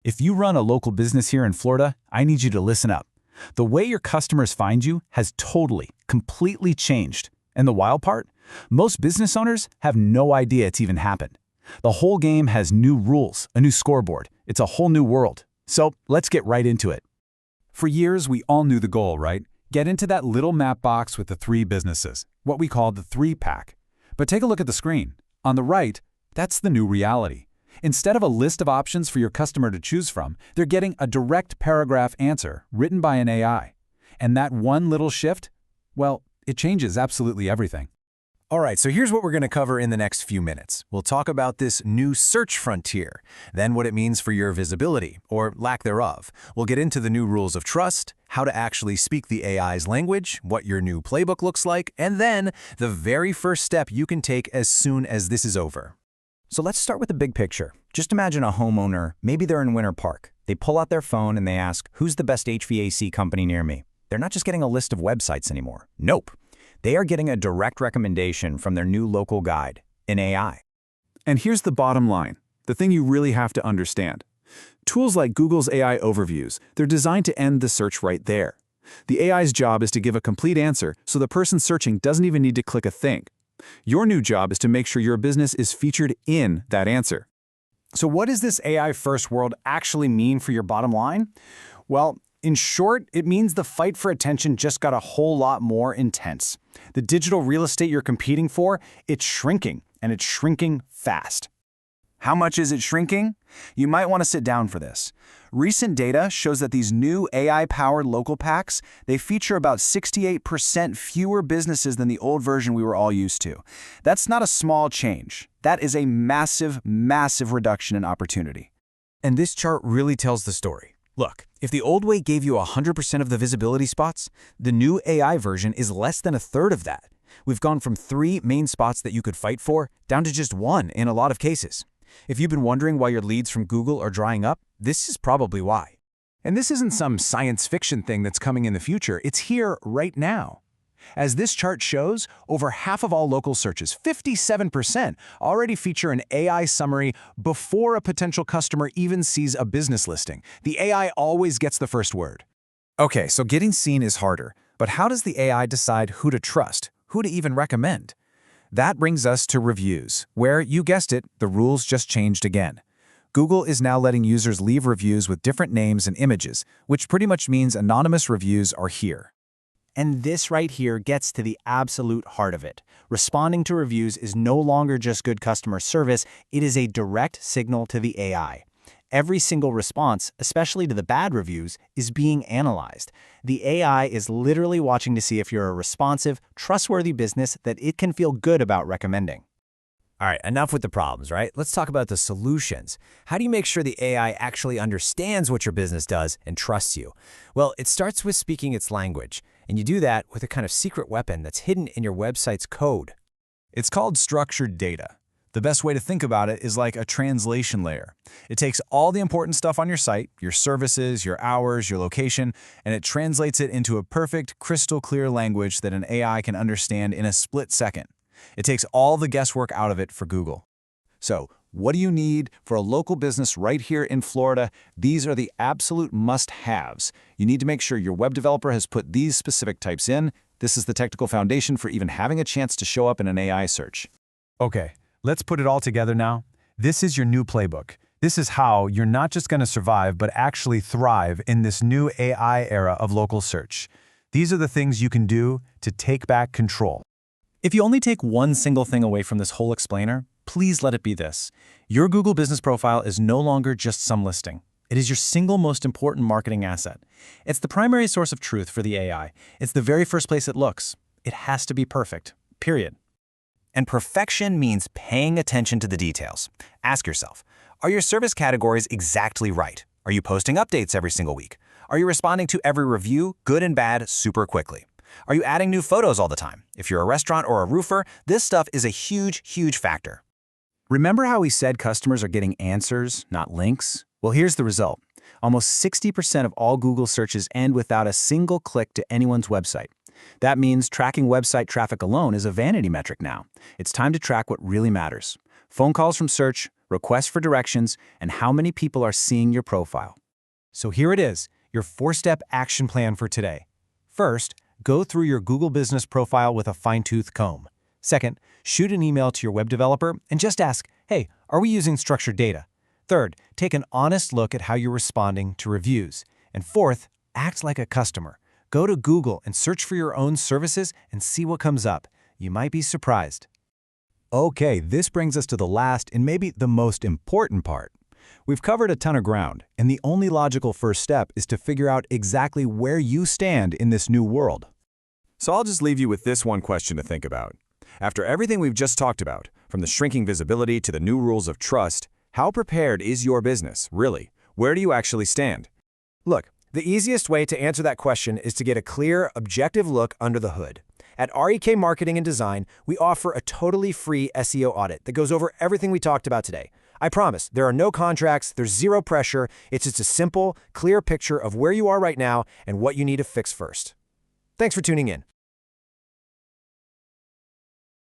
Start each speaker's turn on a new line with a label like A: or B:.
A: If you run a local business here in Florida, I need you to listen up. The way your customers find you has totally, completely changed. And the wild part? Most business owners have no idea it's even happened. The whole game has new rules, a new scoreboard. It's a whole new world. So let's get right into it.
B: For years, we all knew the goal, right? Get into that little map box with the 3 businesses, what we call the 3-pack. But take a look at the screen. On the right, that's the new reality. Instead of a list of options for your customer to choose from, they're getting a direct paragraph answer written by an AI. And that one little shift, well, it changes absolutely everything.
C: All right, so here's what we're going to cover in the next few minutes. We'll talk about this new search frontier, then what it means for your visibility, or lack thereof. We'll get into the new rules of trust, how to actually speak the AI's language, what your new playbook looks like, and then the very first step you can take as soon as this is over.
D: So let's start with the big picture. Just imagine a homeowner, maybe they're in Winter Park. They pull out their phone and they ask, who's the best HVAC company near me? They're not just getting a list of websites anymore. Nope. They are getting a direct recommendation from their new local guide, an AI.
A: And here's the bottom line, the thing you really have to understand. Tools like Google's AI overviews, they're designed to end the search right there. The AI's job is to give a complete answer, so the person searching doesn't even need to click a thing. Your new job is to make sure your business is featured in that answer.
C: So what does this AI-first world actually mean for your bottom line? Well, in short, it means the fight for attention just got a whole lot more intense. The digital real estate you're competing for, it's shrinking, and it's shrinking fast. How much is it shrinking? You might want to sit down for this. Recent data shows that these new AI-powered local packs, they feature about 68% fewer businesses than the old version we were all used to. That's not a small change. That is a massive, massive reduction in opportunity.
D: And this chart really tells the story. Look, if the old way gave you 100% of the visibility spots, the new AI version is less than a third of that. We've gone from 3 main spots that you could fight for down to just 1 in a lot of cases. If you've been wondering why your leads from Google are drying up, this is probably why.
C: And this isn't some science fiction thing that's coming in the future. It's here right now. As this chart shows, over half of all local searches, 57%, already feature an AI summary before a potential customer even sees a business listing. The AI always gets the first word.
D: Okay, so getting seen is harder, but how does the AI decide who to trust, who to even recommend? That brings us to reviews, where, you guessed it, the rules just changed again. Google is now letting users leave reviews with different names and images, which pretty much means anonymous reviews are here.
E: And this right here gets to the absolute heart of it. Responding to reviews is no longer just good customer service, it is a direct signal to the AI. Every single response, especially to the bad reviews, is being analyzed. The AI is literally watching to see if you're a responsive, trustworthy business that it can feel good about recommending.
D: All right, enough with the problems, right? Let's talk about the solutions. How do you make sure the AI actually understands what your business does and trusts you? Well, it starts with speaking its language, and you do that with a kind of secret weapon that's hidden in your website's code.
C: It's called structured data. The best way to think about it is like a translation layer. It takes all the important stuff on your site, your services, your hours, your location, and it translates it into a perfect, crystal clear language that an AI can understand in a split second. It takes all the guesswork out of it for Google. So, what do you need for a local business right here in Florida? These are the absolute must-haves. You need to make sure your web developer has put these specific types in. This is the technical foundation for even having a chance to show up in an AI search.
B: Okay, let's put it all together now. This is your new playbook. This is how you're not just going to survive, but actually thrive in this new AI era of local search. These are the things you can do to take back control.
E: If you only take one single thing away from this whole explainer, please let it be this. Your Google business profile is no longer just some listing. It is your single most important marketing asset. It's the primary source of truth for the AI. It's the very first place it looks. It has to be perfect, period.
D: And perfection means paying attention to the details. Ask yourself, are your service categories exactly right? Are you posting updates every single week? Are you responding to every review, good and bad, super quickly? Are you adding new photos all the time? If you're a restaurant or a roofer, this stuff is a huge, huge factor.
C: Remember how we said customers are getting answers, not links? Well, here's the result. Almost 60% of all Google searches end without a single click to anyone's website. That means tracking website traffic alone is a vanity metric now. It's time to track what really matters. Phone calls from search,
E: requests for directions, and how many people are seeing your profile. So here it is, your 4-step action plan for today. First, go through your Google Business profile with a fine-tooth comb. Second, shoot an email to your web developer and just ask, hey, are we using structured data? Third, take an honest look at how you're responding to reviews. And fourth, act like a customer. Go to Google and search for your own services and see what comes up. You might be surprised.
B: Okay, this brings us to the last and maybe the most important part. We've covered a ton of ground, and the only logical first step is to figure out exactly where you stand in this new world.
F: So I'll just leave you with this one question to think about. After everything we've just talked about, from the shrinking visibility to the new rules of trust, how prepared is your business, really? Where do you actually stand?
C: Look, the easiest way to answer that question is to get a clear, objective look under the hood. At REK Marketing and Design, we offer a totally free SEO audit that goes over everything we talked about today. I promise, there are no contracts, there's zero pressure, it's just a simple, clear picture of where you are right now and what you need to fix first. Thanks for tuning in.